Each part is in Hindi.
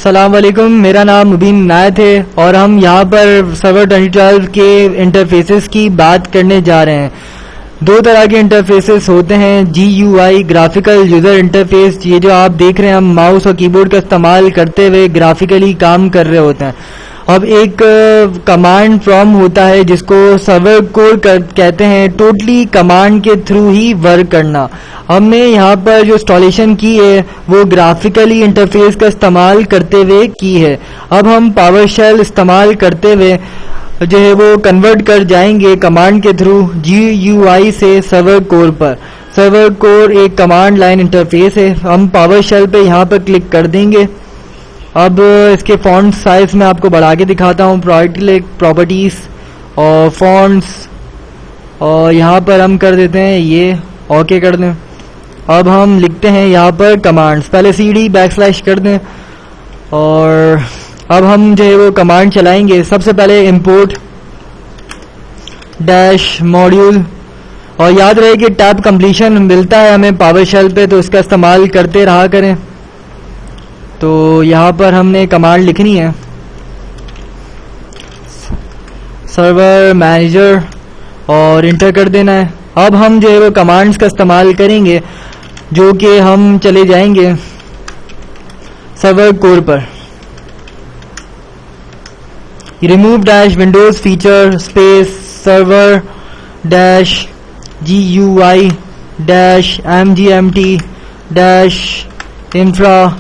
अस्सलाम वालेकुम, मेरा नाम मुबीन नायत है और हम यहाँ पर सर्वर 2012 के इंटरफेसेस की बात करने जा रहे हैं। दो तरह के इंटरफेसेस होते हैं, GUI ग्राफिकल यूज़र इंटरफेस। ये जो आप देख रहे हैं, हम माउस और कीबोर्ड का इस्तेमाल करते हुए ग्राफिकली काम कर रहे होते हैं। अब एक कमांड प्रॉम्प्ट होता है जिसको सर्वर कोड कहते हैं, टोटली कमांड के थ्रू ही वर्क करना। हमने यहाँ पर जो इंस्टॉलेशन की है वो ग्राफिकली इंटरफेस का इस्तेमाल करते हुए की है। अब हम पावर शेल इस्तेमाल करते हुए जो है वो कन्वर्ट कर जाएंगे कमांड के थ्रू GUI से सर्वर कोर पर। सर्वर कोर एक कमांड लाइन इंटरफेस है। हम पावर शेल पे यहाँ पर क्लिक कर देंगे। अब इसके फॉन्ट साइज में आपको बढ़ा के दिखाता हूँ, प्रॉपर्टीज और फॉन्ट्स, और यहाँ पर हम कर देते हैं ये ओके कर दें। अब हम लिखते हैं यहाँ पर कमांड्स, पहले CD कर दें और अब हम जो है वो कमांड चलाएंगे। सबसे पहले इंपोर्ट डैश मॉड्यूल, और याद रहे कि टैब कंप्लीशन मिलता है हमें पावर शेल पे, तो इसका इस्तेमाल करते रहा करें। तो यहाँ पर हमने कमांड लिखनी है सर्वर मैनेजर और इंटर कर देना है। अब हम जो है वो कमांड्स का इस्तेमाल करेंगे, जो कि हम चले जाएंगे सर्वर कोर पर। Remove dash Windows feature space server dash GUI dash MGMT dash infra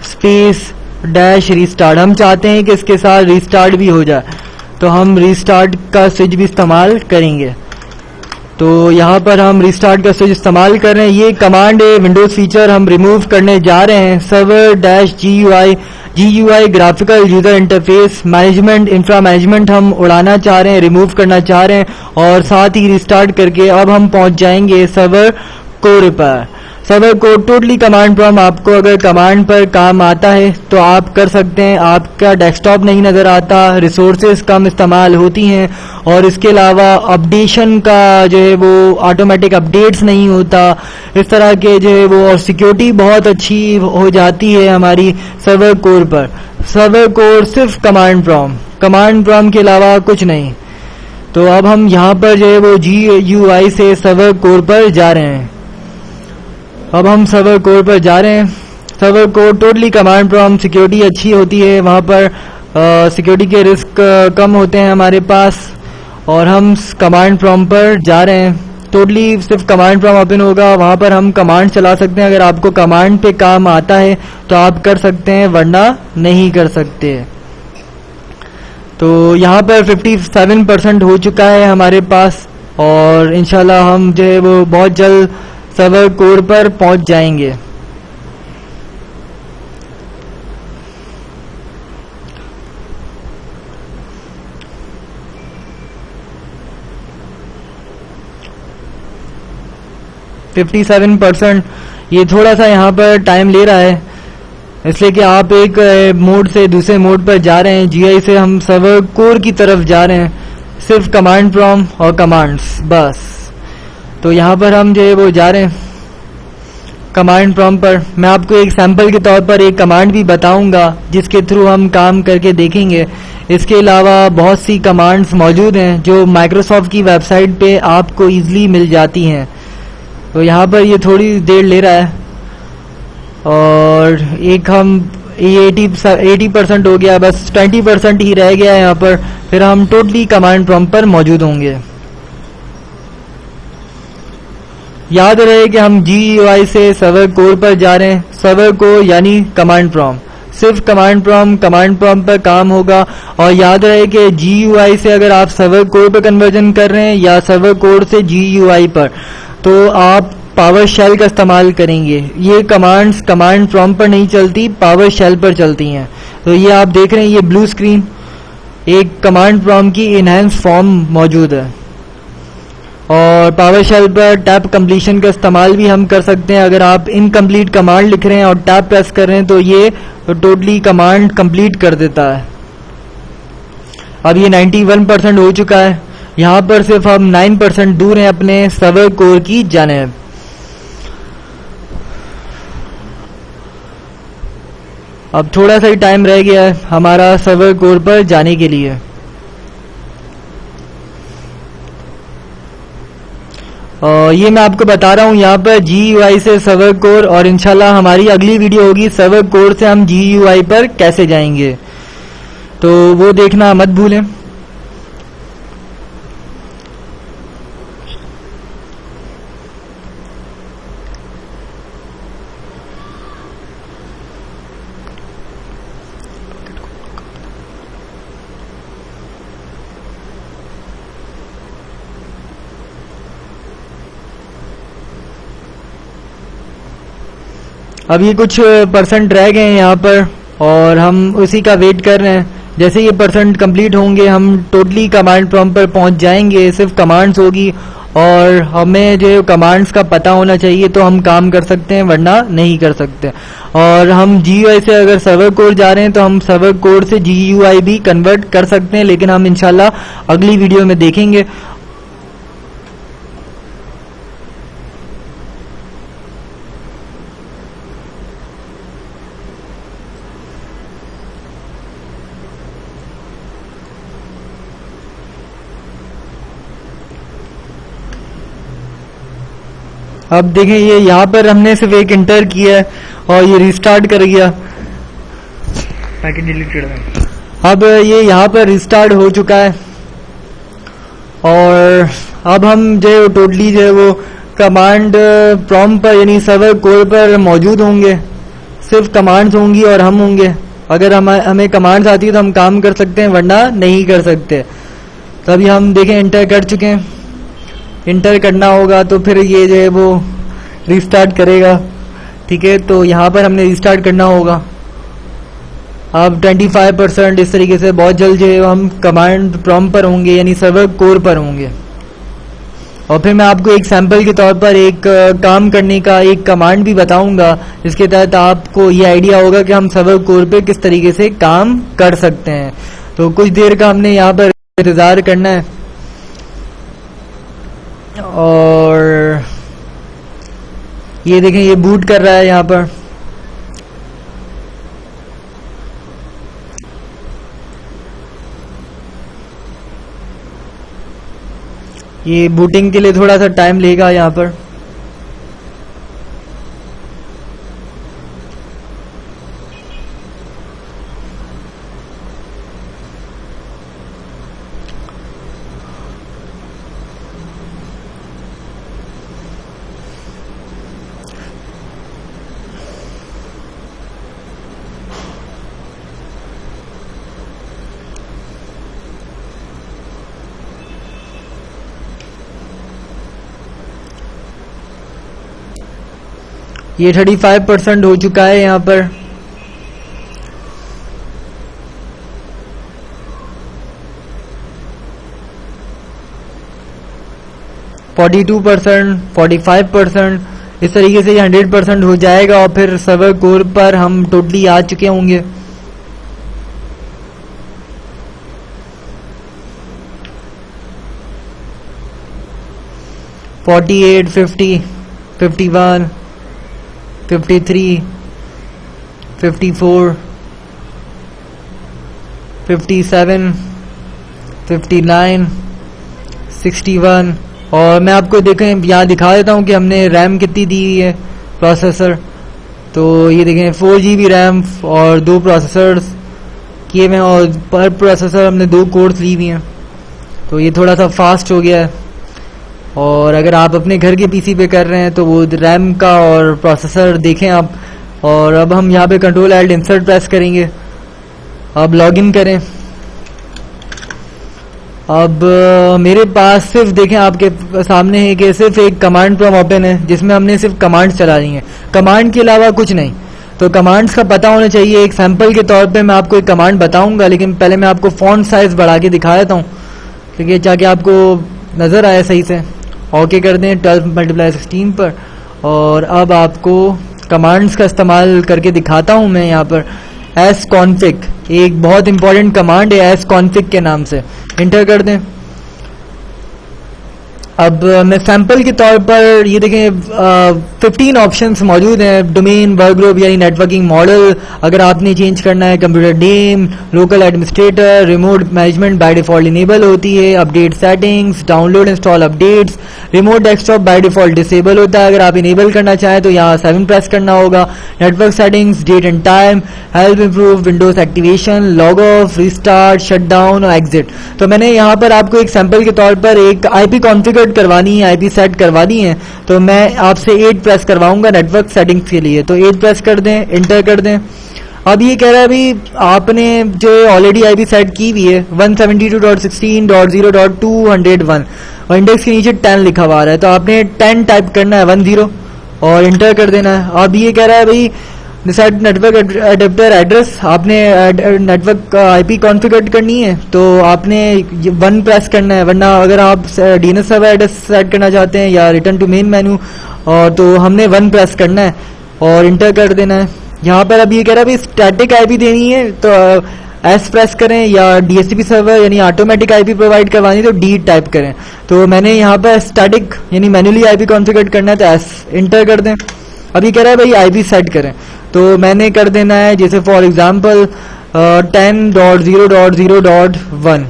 space dash restart. हम चाहते हैं कि इसके साथ रीस्टार्ट भी हो जाए, तो हम रीस्टार्ट का स्विच भी इस्तेमाल करेंगे। तो यहाँ पर हम रीस्टार्ट का स्विच इस्तेमाल कर रहे हैं। ये कमांड है, विंडोज फीचर हम रिमूव करने जा रहे हैं। Server dash GUI graphical user interface management infra management हम उड़ाना चाह रहे हैं, रिमूव करना चाह रहे हैं, और साथ ही रीस्टार्ट करके अब हम पहुंच जाएंगे सर्वर कोर पर। Server code totally command prompt आपको अगर कमांड पर काम आता है तो आप कर सकते हैं। आपका डेस्कटॉप नहीं नज़र आता, रिसोर्सेज कम इस्तेमाल होती हैं, और इसके अलावा अपडेशन का जो है वो ऑटोमेटिक अपडेट्स नहीं होता, इस तरह के जो है वो, और सिक्योरिटी बहुत अच्छी हो जाती है हमारी सर्वर कोर पर। सर्वर कोर सिर्फ कमांड प्रॉम्प्ट के अलावा कुछ नहीं। तो अब हम यहाँ पर जो है वो GUI से सर्वर कोर पर जा रहे हैं। अब हम सर्वर कोर पर जा रहे हैं। Server core totally command prompt, security अच्छी होती है वहाँ पर, सिक्योरिटी के रिस्क कम होते हैं हमारे पास, और हम कमांड प्रॉम्प्ट पर जा रहे हैं। टोटली सिर्फ कमांड प्रॉम्प्ट ओपन होगा, वहाँ पर हम कमांड चला सकते हैं। अगर आपको कमांड पे काम आता है तो आप कर सकते हैं, वरना नहीं कर सकते। तो यहाँ पर 57% हो चुका है हमारे पास, और इंशाल्लाह हम जो है वो बहुत जल्द सर्वर कोर पर पहुंच जाएंगे। %57 ये थोड़ा सा यहाँ पर टाइम ले रहा है, इसलिए कि आप एक मोड से दूसरे मोड पर जा रहे हैं। GUI से हम सर्वर कोर की तरफ जा रहे हैं, सिर्फ कमांड प्रॉम्प्ट और कमांड्स बस। तो यहाँ पर हम जो है वो जा रहे हैं कमांड प्रॉम्प्ट पर। मैं आपको एक सैंपल के तौर पर एक कमांड भी बताऊंगा जिसके थ्रू हम काम करके देखेंगे। इसके अलावा बहुत सी कमांड्स मौजूद हैं जो माइक्रोसॉफ्ट की वेबसाइट पे आपको इजीली मिल जाती हैं। तो यहाँ पर ये थोड़ी देर ले रहा है, और एक हम 80% हो गया, बस 20% ही रह गया है यहाँ पर, फिर हम टोटली कमांड प्रॉम्प्ट पर मौजूद होंगे। याद रहे कि हम GUI से सर्वर कोर पर जा रहे हैं। सर्वर कोर यानी कमांड प्रॉम्प्ट, सिर्फ कमांड प्रॉम्प्ट पर काम होगा। और याद रहे कि GUI से अगर आप सर्वर कोर पर कन्वर्जन कर रहे हैं या सर्वर कोर से GUI पर, तो आप पावर शेल का इस्तेमाल करेंगे। ये कमांड्स कमांड प्रॉम्प्ट पर नहीं चलती, पावर शेल पर चलती हैं। तो ये आप देख रहे हैं, ये ब्लू स्क्रीन, एक कमांड प्रॉम्प्ट की इनहैंस फॉर्म मौजूद है, और पावर शेल पर टैब कंप्लीशन का इस्तेमाल भी हम कर सकते हैं। अगर आप इनकम्प्लीट कमांड लिख रहे हैं और टैब प्रेस कर रहे हैं तो ये टोटली कमांड कंप्लीट कर देता है। अब ये 91% हो चुका है। यहाँ पर सिर्फ हम 9% दूर हैं अपने सर्वर कोर की जानिब। अब थोड़ा सा ही टाइम रह गया है हमारा सर्वर कोर पर जाने के लिए। ये मैं आपको बता रहा हूँ यहाँ पर GUI से सर्वर कोर, और इंशाल्लाह हमारी अगली वीडियो होगी सर्वर कोर से हम GUI पर कैसे जाएंगे, तो वो देखना मत भूलें। अब ये कुछ परसेंट रह गए हैं यहाँ पर और हम उसी का वेट कर रहे हैं। जैसे ये परसेंट कंप्लीट होंगे हम टोटली कमांड प्रॉम्प्ट पर पहुंच जाएंगे। सिर्फ कमांड्स होगी और हमें जो कमांड्स का पता होना चाहिए तो हम काम कर सकते हैं, वरना नहीं कर सकते। और हम GUI से अगर सर्वर कोर जा रहे हैं तो हम सर्वर कोर से GUI भी कन्वर्ट कर सकते हैं, लेकिन हम इंशाल्लाह अगली वीडियो में देखेंगे। अब देखें ये यहाँ पर हमने सिर्फ एक इंटर किया है और ये रिस्टार्ट कर गया, पैकेट डिलीट कर दें। अब ये यहाँ पर रिस्टार्ट हो चुका है और अब हम जो टोटली जो है वो कमांड प्रॉम्प्ट पर यानी सर्वर कोर पर मौजूद होंगे। सिर्फ कमांड्स होंगी और हम होंगे। अगर हमें कमांड्स आती है तो हम काम कर सकते हैं, वरना नहीं कर सकते। तो अभी हम देखें इंटर कर चुके हैं। इंटर करना होगा तो फिर ये जो है वो रिस्टार्ट करेगा, ठीक है। तो यहाँ पर हमने रिस्टार्ट करना होगा। अब 25% इस तरीके से बहुत जल्द जो है हम कमांड प्रॉम्प्ट पर होंगे, यानी सर्वर कोर पर होंगे। और फिर मैं आपको एक सैंपल के तौर पर एक काम करने का एक कमांड भी बताऊंगा, जिसके तहत आपको ये आइडिया होगा कि हम सर्वर कोर पे किस तरीके से काम कर सकते हैं। तो कुछ देर का हमने यहाँ पर इंतजार करना है और ये देखें ये बूट कर रहा है यहाँ पर। ये बूटिंग के लिए थोड़ा सा टाइम लेगा यहाँ पर। ये 35% हो चुका है यहाँ पर। %42, 45%, इस तरीके से ये 100% हो जाएगा और फिर सर्वर कोर पर हम टोटली आ चुके होंगे। $48, $50, $51, $53, $54, $57, $59, $61। और मैं आपको देखें यहाँ दिखा देता हूँ कि हमने रैम कितनी दी हुई है प्रोसेसर। तो ये देखें 4 GB रैम और 2 प्रोसेसर्स किए हुए हैं और पर प्रोसेसर हमने 2 कोर्स ली हुई हैं। तो ये थोड़ा सा फास्ट हो गया है। और अगर आप अपने घर के पीसी पे कर रहे हैं तो वो रैम का और प्रोसेसर देखें आप। और अब हम यहाँ पे कंट्रोल एल्ट इंसर्ट प्रेस करेंगे। अब लॉगिन करें। अब मेरे पास सिर्फ देखें आपके सामने है कि सिर्फ एक कमांड प्रॉम्प्ट ओपन है, जिसमें हमने सिर्फ कमांड्स चला रही हैं, कमांड के अलावा कुछ नहीं। तो कमांड्स का पता होना चाहिए। एक सैंपल के तौर पे मैं आपको एक कमांड बताऊंगा, लेकिन पहले मैं आपको फॉन्ट साइज बढ़ा के दिखा देता हूँ, ठीक है, ताकि आपको नजर आए सही से। ओके कर दें 12x16 पर। और अब आपको कमांड्स का इस्तेमाल करके दिखाता हूं मैं यहाँ पर। sconfig एक बहुत इंपॉर्टेंट कमांड है sconfig के नाम से। इंटर कर दें। अब मैं सैंपल के तौर पर ये देखें 15 ऑप्शंस मौजूद हैं। डोमेन, वर्क ग्रुप यानी नेटवर्किंग मॉडल, अगर आपने चेंज करना है computer name, local administrator, remote management by default enable होती है, update settings, download install updates, remote desktop by default disable होता है। अगर आप इनेबल करना चाहें तो यहाँ 7 प्रेस करना होगा। Network settings, date and time, help improve, Windows activation, log off, restart, shut down और एग्जिट। तो मैंने यहाँ पर आपको एक सैंपल के तौर पर एक आईपी कॉन्फ़िगर करवानी है, आईपी सेट करवानी है, तो मैं आपसे 8 प्रेस करवाऊंगा नेटवर्क सेटिंग्स के लिए। तो 8 प्रेस कर दें, इंटर कर दें। अब ये कह रहा है अभी आपने जो ऑलरेडी आईपी सेट की हुई है 172.16.0.201 और इंडेक्स के नीचे 10 लिखा हुआ आ रहा है, तो आपने 10 टाइप करना है 10 और इंटर कर देना है। अब ये कह रहा है भाई डिसाइड नेटवर्क एडेप्टर एड्रेस, आपने नेटवर्क आईपी कॉन्फ़िगर करनी है तो आपने 1 प्रेस करना है, वरना अगर आप डीएनएस सर्वर एड्रेस सेट करना चाहते हैं या रिटर्न टू मेन मेनू और तो हमने 1 प्रेस करना है और इंटर कर देना है। यहाँ पर अब ये कह रहा है स्टैटिक आईपी देनी है तो एस प्रेस करें, या डीएचसीपी सर्वर यानी ऑटोमेटिक आईपी प्रोवाइड करवानी तो डी टाइप करें। तो मैंने यहाँ पर स्टैटिक यानी मैन्युअली आईपी कॉन्फ़िगर करना है तो एस इंटर कर दें। अब ये कह रहा है भाई आईपी सेट करें, तो मैंने कर देना है जैसे फॉर एग्जांपल 10.0.0.1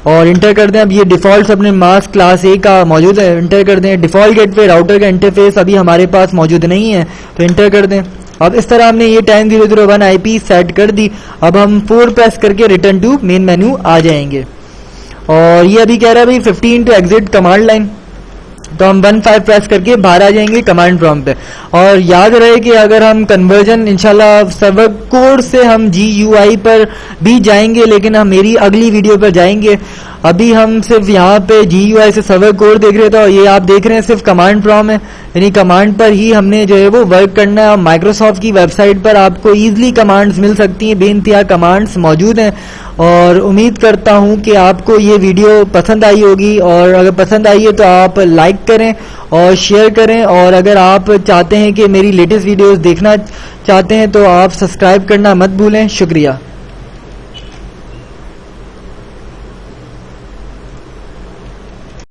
और इंटर कर दें। अब ये डिफॉल्ट अपने मास्क क्लास ए का मौजूद है, इंटर कर दें। डिफॉल्ट गेटवे राउटर का इंटरफेस अभी हमारे पास मौजूद नहीं है तो इंटर कर दें। अब इस तरह हमने ये 10.0.0.1 आईपी सेट कर दी। अब हम 4 प्रेस करके रिटर्न टू मेन मेन्यू आ जाएंगे और ये अभी कह रहा है भाई 15 टू एग्जिट कमांड लाइन, तो हम 15 प्रेस करके बाहर आ जाएंगे कमांड प्रॉम्प्ट पे। और याद रहे कि अगर हम कन्वर्जन इंशाल्लाह सर्वर कोड से हम GUI पर भी जाएंगे, लेकिन हम मेरी अगली वीडियो पर जाएंगे। अभी हम सिर्फ यहाँ पे GUI से सर्वर कोड देख रहे थे और ये आप देख रहे हैं सिर्फ कमांड प्रॉम्प्ट है, यानी कमांड पर ही हमने जो है वो वर्क करना है। और माइक्रोसॉफ्ट की वेबसाइट पर आपको ईजिली कमांड्स मिल सकती हैं, बेइंतहा कमांड्स मौजूद हैं। और उम्मीद करता हूँ कि आपको ये वीडियो पसंद आई होगी, और अगर पसंद आई है तो आप लाइक करें और शेयर करें, और अगर आप चाहते हैं कि मेरी लेटेस्ट वीडियोस देखना चाहते हैं तो आप सब्सक्राइब करना मत भूलें। शुक्रिया।